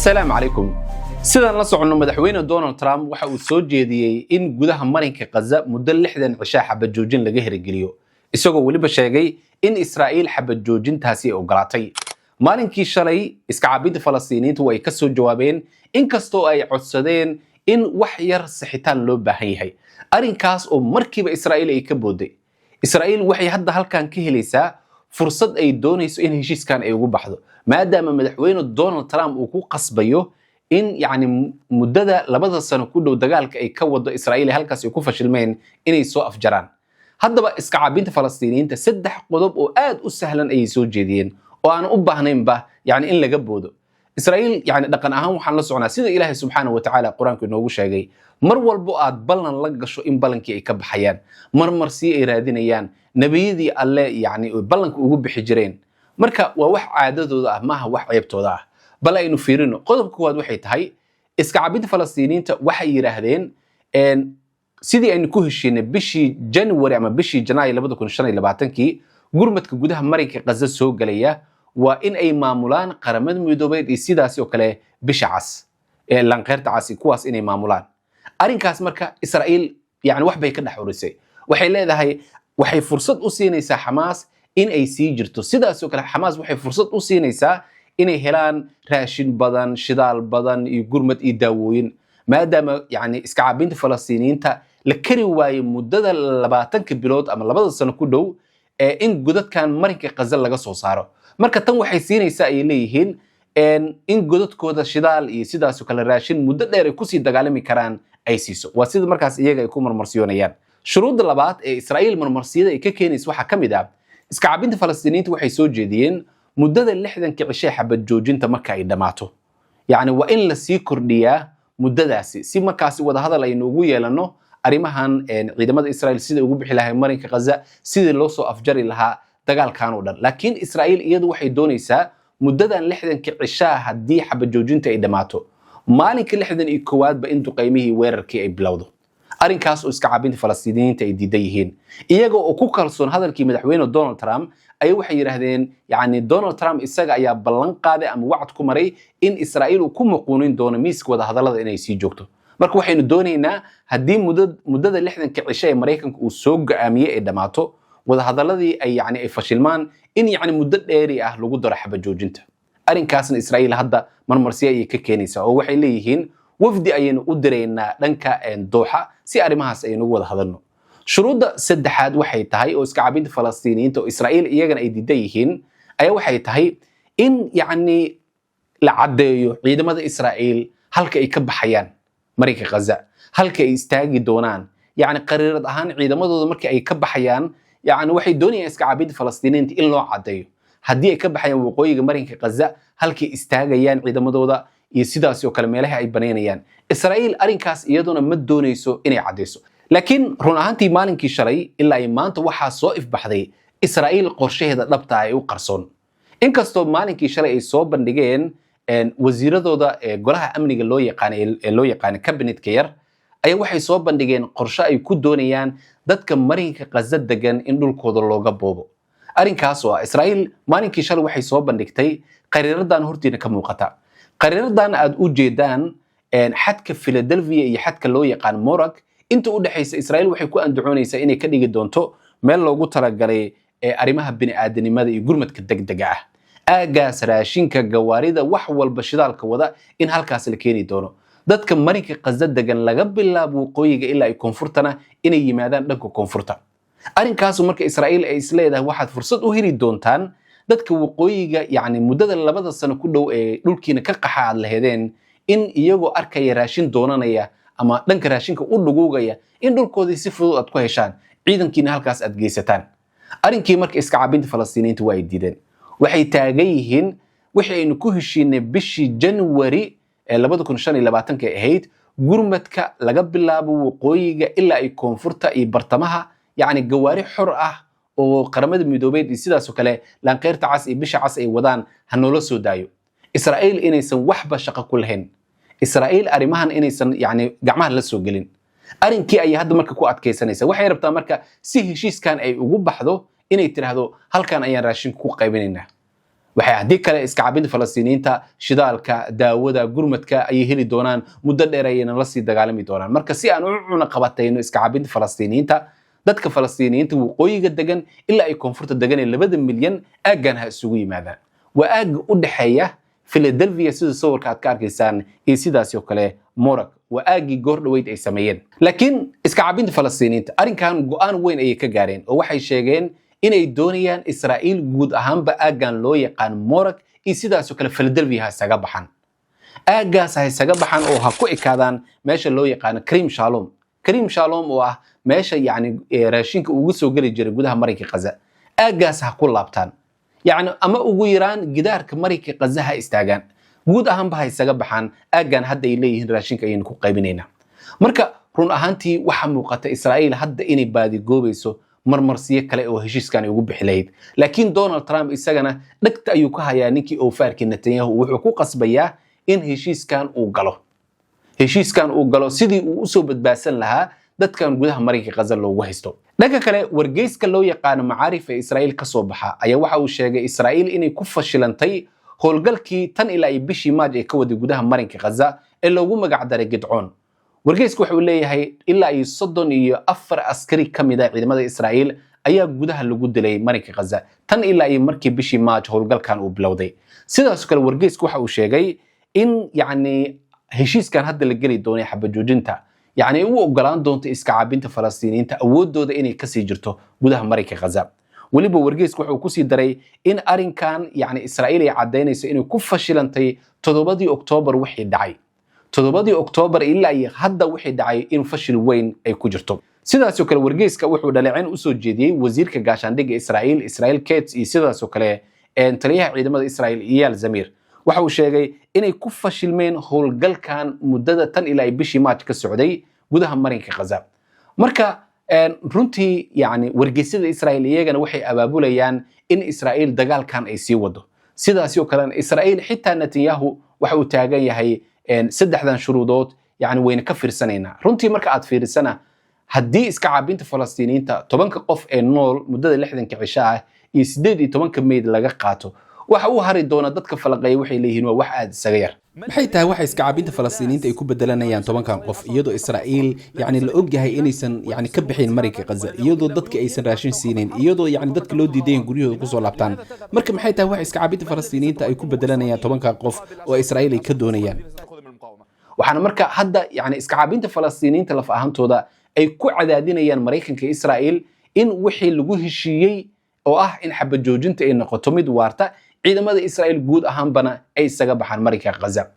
السلام عليكم. sidaan la socono madaxweyne Donald Trump waxa uu soo jeediyay in gudaha Marinka Gaza muddo 60 cisho xabad joojin laga hirgeliyo isagoo waliba sheegay in Israa'iil xabad joojintaasi ogolaatay maalinkii shalay iska caabinta Falastiiniintu way ka soo jawaabeen inkastoo ay codsadeen in wax yar saxitaan loo baahan yahay arinkaas oo markiiba Israa'iil ay ka booday Israa'iil waxay hadda halkan ka helaysaa fursad ay doonayso in heshiiskan ay ugu baxdo maadaama madaxweyne Donald Trump uu ku qasbayo in muddada labada sano ku dhow dagaalka ay ka wado Israa'iil halkaas ay ku fashilmeen inay soo afjaraan haddaba iska caabinta Falastiiniinta saddex qodob oo aad u sahlan ay soo jeediyeen oo aan u baahnaynba in laga boodo Israa'iil dhaqan ahaan waxaan la soconaa sida Ilaahay subxaanahu wa ta'ala quraanku inoogu sheegay mar walba aad ballan la gasho in ballankii ay ka baxayaan mar si ay raadinayaan nabiyadii alle ballanka ugu bixi jireen marka waa wax caadadooda ah maaha wax ceebtooda ah bal aynu fiirino qodobka koowaad waxay tahay iska caabinta Falastiiniinta waxay yiraahdeen sidii aynu ku heshiinay bishii January ama bishii Janaayo 2025 gurmadka gudaha Marinka Gaza soo galaya waa in ay maamulaan qaramada midoobay iyo sidaas oo kale bisha cas lanqeyrta cas kuwaas inay maamulaan arinkaas marka Israa'iil wax bay ka dhaxurisay waxay leedahay waxay fursad u siinaysaa Hamas in ay sii jirto sidaas oo kale Hamas waxay fursad u siinaysaa inay helaan raashin badan shidaal badan iyo gurmad iyo daawooyin maadaama iska caabinta Falastiiniinta la kari waayay muddada 20 bilood ama 2 sano ku dhow in godadkan Marinka Gaza laga soo saaro marka tan waxay siinaysaa ay leeyihiin in godadkooda shidaal iyo sidaas oo kale raashin muddo dheer ay ku sii dagaalami karaan ay siiso waa sida markaas iyaga ay ku marmarsiyoonayaan shuruudda labaad ee Israa'iil marmarsiyada ay ka keenayso waxa kamid ah iska caabinta Falastiiniinta waxay soo jeediyeen muddada 60 cisho xabad joojinta marka ay dhamaato waa in la sii kordhiyaa muddadaasi si markaas wada hadal ay noogu yeelano arimahan ciidamada Israa'iil sida ugu bixi lahayd Marinka Gaza sidii loo soo afjari lahaa dagaalkan oo dhan laakiin Israa'iil iyadu waxay doonaysaa muddadan 60 cisho hadii xabad joojinta ay dhamaato maalinka 61 ba in duqeymihii weerarkii ay bilowdo arinkaas oo iska caabinta Falastiiniinta ay diidan yihiin iyaga oo ku kalsoon hadalkii madaxweyne Donald Trump ay waxay yiraahdeen Donald Trump isaga ayaa ballan qaaday ama wacd ku maray in Israa'iil uu ku muquunin doono miiska wada hadallada inay sii joogto marka waxaynu doonaynaa hadii muddada 60 cisho ee Mareykanka uu soo go'aamiyay ay dhamaato wada hadalladii ay fashilmaan in muddo dheeri ah lagu daro xabad joojinta arinkaasna Israa'iil hadda marmarsiyo ay ka keenaysaa oo waxay leeyihiin wafdi ayaynu u direynaa dhanka Dooxa si arimahaas aynu wada hadalno shuruudda saddexaad waxay tahay oo iska caabinta Falastiiniinta oo Israa'iil iyagana ay diidan yihiin ayaa waxay tahay in la cadeeyo ciidamada Israa'iil halka ay ka baxayaan Marinka Gaza halka ay istaagi doonaan qariirad ahaan ciidamadooda markii ay ka baxayaan waxay doonayaan iska caabinta Falastiiniinta in loo cadeeyo hadii ay ka baxayaan waqooyiga Marinka Gaza halka ay istaagayaan ciidamadooda iyo sidaas oo kale meelaha ay baneynayaan Israa'iil arinkaas iyaduna ma doonayso inay cadeyso laakiin run ahaantii maalinkii shalay ilaa ay maanta waxa soo ifbaxday Israa'iil qorshaheeda dhabta ah ay u qarsoon inkastoo maalinkii shalay ay soo bandhigeen wasiiradooda golaha amniga loo yaqaan cabinetka yar ay waxay soo bandhigeen qorshe ay ku doonayaan dadka Marinka Gaza degan in dhulkooda looga boobo arinkaas oo Israa'iil maalinkii shalay waxay soo bandhigtay qariiradan hortiina ka muuqata qariiradan aad u jeedaan xadka Philadelphia iyo xadka loo yaqaan Morag inta u dhaxaysa Israa'iil waxay ku andacoonaysaa inay ka dhigi doonto meel loogu talagalay arimaha bini'aadanimada iyo gurmadka degdega ah aagaas raashinka gawaarida wax walba shidaalka wada in halkaas la keeni doono dadka Marinka Gaza degan laga bilaabo waqooyiga ilaa ay koonfurtana inay yimaadaan dhanka koonfurta arinkaas marka Israa'iil ay isleedahay waxaad fursad u heli doontaan dadka waqooyiga muddada 2 sano ku dhow ee dhulkiina ka qaxaad laheedeen in iyagoo arkaya raashin doonanaya ama dhanka raashinka u dhugugaya in dhulkoodii si fudud aad ku heshaan ciidankiina halkaas aad geysataan arinkii marka iska caabinta Falastiiniinta way diideen waxay taagan yihiin wixii aynu ku heshiinay bishii January 2025 ahayd gurmadka laga bilaabo waqooyiga ilaa ay koonfurta iyo bartamaha gawaari xor ah oo qaramada midoobay iyo sidaas oo kale lanqeyrta cas iyo bisha cas ay wadaan hanoola soo daayo Israa'iil inaysan waxba shaqo ku lahayn Israa'iil arimahan inaysan gacmaha la soo gelin arinkii ay hadda marka ku adkeysanaysa waxay rabtaa marka si heshiiskan ay ugu baxdo inay tiraahdo halkan ayaan raashin ku qaybinaynaa waxay haddii kale iska caabinta Falastiiniyiinta shidaalka daawada gurmadka ay heli doonaan muddo dheer ayayna la sii dagaalami doonaan marka si aan u cuna qabatayno iska caabinta Falastiiniyiinta dadka Falastiiniyiinta waqooyiga degan ilaa ay koonfurta degan ee 2 milyan aagan ha isugu yimaadaan waa aag u dhaxeeya Philadelphia sida sawirka aad ka arkaysaan iyo sidaas oo kale Morag waa aagii goor dhaweyd ay sameeyeen laakiin iska caabinta Falastiiniyiinta arrinkan go'aan weyn ay ka gaareen oo waxay sheegeen inay doonayaan Israa'iil guud ahaanba aagan loo yaqaan Morag iyo sidaas oo kale Philadelphia ha isaga baxan aagaas ha isaga baxan oo ha ku ekaadaan meesha loo yaqaan Karim Shalom oo ah meesha yani raashinka ugu soo gali jiray gudaha Marinka Gaza aagaas ha ku laabtaan يعني أما أقولان جدار كمريك قزها استعجان جود أهم بهاي سجبحان أجان هدا إليه راشين كأين كقابيننا مركا رون أهانتي وحموقة إسرائيل هدا إني بادي جوبيسو مرمرسية كلا أو هشيس كان يجوب بحليد لكن دونالد ترامب السجنة نكت أيوكها يعني كي أو فارك نتنياهو وحقوق صبية إن هشيس كان أوجله سيدي وأسو بتباسن لها dad kan gudaha Marinka Gaza loogu haysto dhanka kale wargeyska loo yaqaan macaarif ee Israa'iil ka soo baxa ayaa waxa uu sheegay Israa'iil inay ku fashilantay howlgalkii tan ilaa ay bishii Maaj ee ka waday gudaha Marinka Gaza ee loogu magac daray Gidcoon wargeysku wuxuu leeyahay ilaa ay 34 askari kamid ah ciidamada Israa'iil ayaa gudaha lagu dilay Marinka Gaza tan ilaa ay markii bishii Maaj howlgalkan uu bilowday sidaas kale wargeysku waxa uu sheegay in yani heshiiskan hadda la gali doonay xabajoojinta يعني هو أقولان دونت إسكعابين فلسطينيين تأود دود إني كسي جرتو جودها مريكا غزة ولي بورجيس كوحو كوسي دري إن أرين كان يعني إسرائيل عدينا إنه كفة شلنتي تضبطي أكتوبر وحي دعي تضبطي أكتوبر إلا يهدى وحي دعي إنه فشل وين أي كجرتو سيدا سوكال ورجيس كوحو دلعين أسو جدي وزير كجاشان ديج إسرائيل كيتس سيدا سوكال إن تريها عيدمد إسرائيل إيال زمير waxa sheegay inay ku fashilmeen howlgalkan muddada tan ilaa bishii Maaj ka socday gudaha Marinka Gaza marka runtii yani wargeysada Israa'iil iyagana waxay abaabulayaan in Israa'iil dagaalkan ay sii wado sidaas oo kale Israa'iil xitaa Netanyahu waxa uu taagan yahay saddexdan shuruudood yani wayna ka fiirsanayna runtii marka aad fiirsana haddii iska caabinta Falastiiniyiinta 10 qof ee nool muddada 60 cisho ah iyo 18 meyd laga qaato waxa uu hari doona dadka falaqay waxay leeyihiin waa wax aad isaga yar maxay tahay waxa iska caabinta Falastiiniyiinta ay ku bedelanayaan 10 qof iyadoo Israa'iil yani la og yahay inaysan yani ka bixin Marinka Gaza iyadoo dadka aysan raashin siineen iyadoo yani dadka loo diiday guryahooda ku soo laabtaan marka maxay tahay waxa iska caabinta Falastiiniyiinta ay ku bedelanayaan 10 qof oo Israa'iil ay ka doonayaan waxana marka hadda yani iska caabinta Falastiiniyiinta laf ahantooda ay ku cadaadinayaan Mareykanka Israa'iil in wixii lagu heshiiyay oo ah in xabad joojinta ay noqoto mid waarta ciidamada Israa'iil guud ahaanbana ay isaga baxaan Marinka Gaza